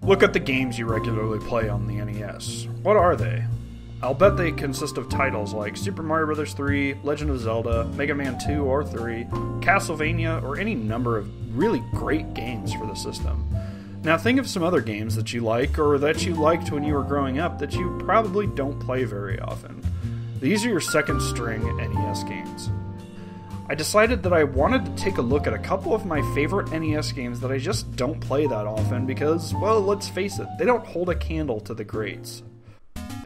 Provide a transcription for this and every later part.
Look at the games you regularly play on the NES. What are they? I'll bet they consist of titles like Super Mario Bros. 3, Legend of Zelda, Mega Man 2 or 3, Castlevania, or any number of really great games for the system. Now think of some other games that you like, or that you liked when you were growing up, that you probably don't play very often. These are your second string NES games. I decided that I wanted to take a look at a couple of my favorite NES games that I just don't play that often because, well, let's face it, they don't hold a candle to the greats.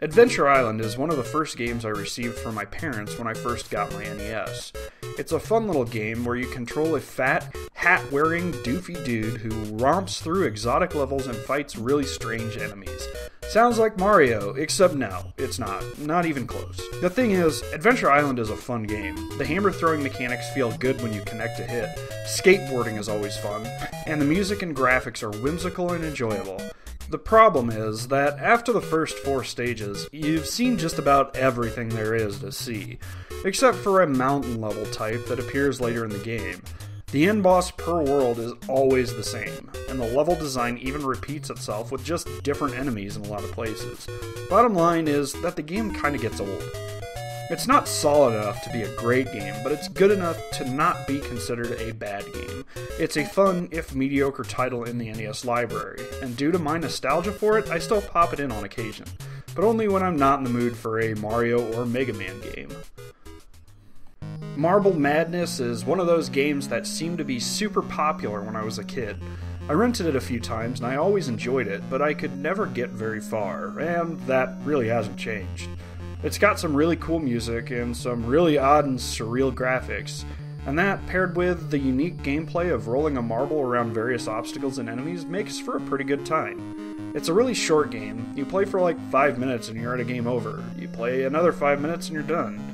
Adventure Island is one of the first games I received from my parents when I first got my NES. It's a fun little game where you control a fat, hat-wearing, doofy dude who romps through exotic levels and fights really strange enemies. Sounds like Mario, except no, it's not. Not even close. The thing is, Adventure Island is a fun game. The hammer-throwing mechanics feel good when you connect a hit, skateboarding is always fun, and the music and graphics are whimsical and enjoyable. The problem is that after the first 4 stages, you've seen just about everything there is to see, except for a mountain level type that appears later in the game. The end boss per world is always the same, and the level design even repeats itself with just different enemies in a lot of places. Bottom line is that the game kinda gets old. It's not solid enough to be a great game, but it's good enough to not be considered a bad game. It's a fun, if mediocre, title in the NES library, and due to my nostalgia for it, I still pop it in on occasion, but only when I'm not in the mood for a Mario or Mega Man game. Marble Madness is one of those games that seemed to be super popular when I was a kid. I rented it a few times and I always enjoyed it, but I could never get very far, and that really hasn't changed. It's got some really cool music and some really odd and surreal graphics, and that, paired with the unique gameplay of rolling a marble around various obstacles and enemies, makes for a pretty good time. It's a really short game. You play for like 5 minutes and you're at a game over. You play another 5 minutes and you're done.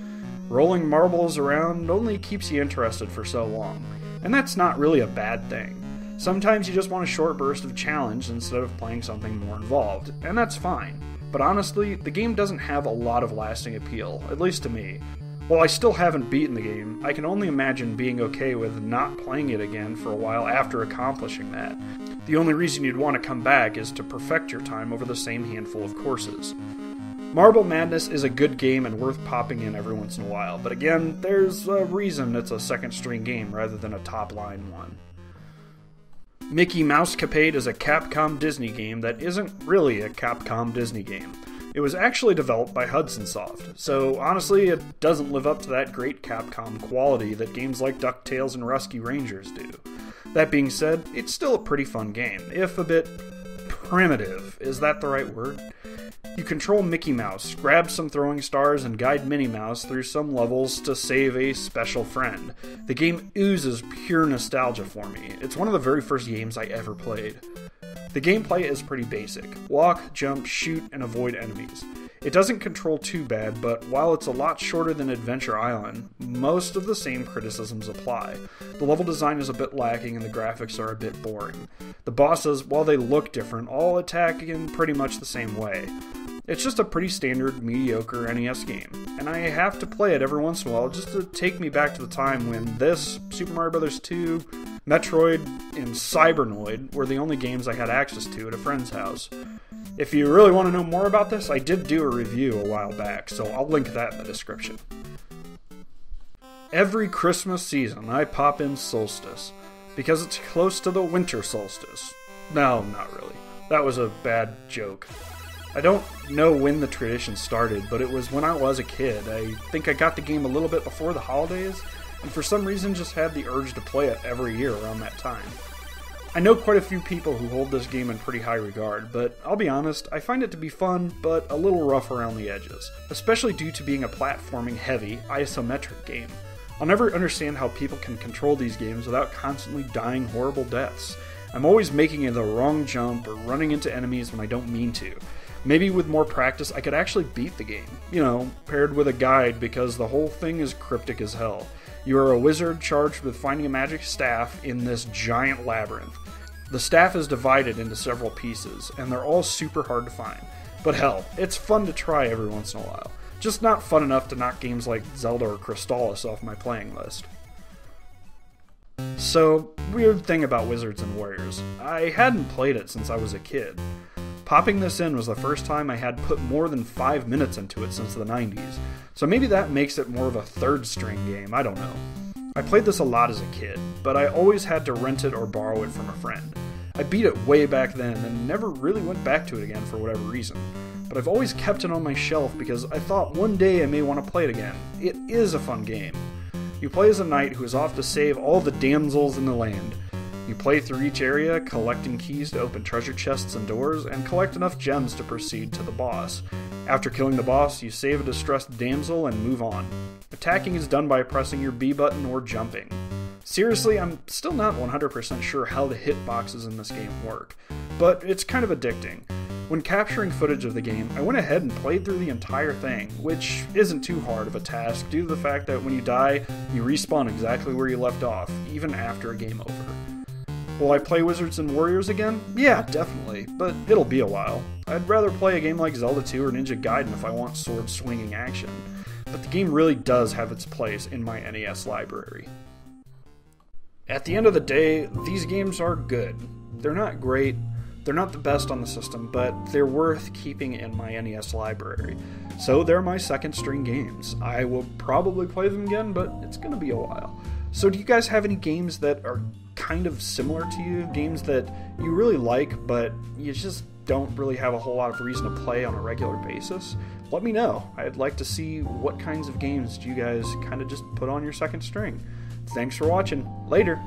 Rolling marbles around only keeps you interested for so long, and that's not really a bad thing. Sometimes you just want a short burst of challenge instead of playing something more involved, and that's fine. But honestly, the game doesn't have a lot of lasting appeal, at least to me. While I still haven't beaten the game, I can only imagine being okay with not playing it again for a while after accomplishing that. The only reason you'd want to come back is to perfect your time over the same handful of courses. Marble Madness is a good game and worth popping in every once in a while, but again, there's a reason it's a second string game rather than a top line one. Mickey Mouse Capade is a Capcom Disney game that isn't really a Capcom Disney game. It was actually developed by Hudson Soft, so honestly it doesn't live up to that great Capcom quality that games like DuckTales and Rescue Rangers do. That being said, it's still a pretty fun game, if a bit primitive. Is that the right word? You control Mickey Mouse, grab some throwing stars, and guide Minnie Mouse through some levels to save a special friend. The game oozes pure nostalgia for me. It's one of the very first games I ever played. The gameplay is pretty basic. Walk, jump, shoot, and avoid enemies. It doesn't control too bad, but while it's a lot shorter than Adventure Island, most of the same criticisms apply. The level design is a bit lacking and the graphics are a bit boring. The bosses, while they look different, all attack in pretty much the same way. It's just a pretty standard, mediocre NES game, and I have to play it every once in a while just to take me back to the time when this, Super Mario Bros. 2, Metroid, and Cybernoid were the only games I had access to at a friend's house. If you really want to know more about this, I did do a review a while back, so I'll link that in the description. Every Christmas season I pop in Solstice, because it's close to the winter solstice. No, not really. That was a bad joke. I don't know when the tradition started, but it was when I was a kid. I think I got the game a little bit before the holidays, and for some reason just had the urge to play it every year around that time. I know quite a few people who hold this game in pretty high regard, but I'll be honest, I find it to be fun, but a little rough around the edges, especially due to being a platforming heavy, isometric game. I'll never understand how people can control these games without constantly dying horrible deaths. I'm always making the wrong jump or running into enemies when I don't mean to. Maybe with more practice I could actually beat the game, paired with a guide, because the whole thing is cryptic as hell. You are a wizard charged with finding a magic staff in this giant labyrinth. The staff is divided into several pieces, and they're all super hard to find. But hell, it's fun to try every once in a while. Just not fun enough to knock games like Zelda or Crystallis off my playing list. So, weird thing about Wizards and Warriors. I hadn't played it since I was a kid. Popping this in was the first time I had put more than 5 minutes into it since the 90s, so maybe that makes it more of a third string game, I don't know. I played this a lot as a kid, but I always had to rent it or borrow it from a friend. I beat it way back then and never really went back to it again for whatever reason, but I've always kept it on my shelf because I thought one day I may want to play it again. It is a fun game. You play as a knight who is off to save all the damsels in the land. You play through each area, collecting keys to open treasure chests and doors, and collect enough gems to proceed to the boss. After killing the boss, you save a distressed damsel and move on. Attacking is done by pressing your B button or jumping. Seriously, I'm still not 100% sure how the hitboxes in this game work, but it's kind of addicting. When capturing footage of the game, I went ahead and played through the entire thing, which isn't too hard of a task due to the fact that when you die, you respawn exactly where you left off, even after a game over. Will I play Wizards and Warriors again? Yeah, definitely, but it'll be a while. I'd rather play a game like Zelda 2 or Ninja Gaiden if I want sword-swinging action, but the game really does have its place in my NES library. At the end of the day, these games are good. They're not great, they're not the best on the system, but they're worth keeping in my NES library. So they're my second string games. I will probably play them again, but it's gonna be a while. So do you guys have any games that are kind of similar to you? Games that you really like, but you just don't really have a whole lot of reason to play on a regular basis? Let me know. I'd like to see what kinds of games do you guys kind of just put on your second string. Thanks for watching. Later.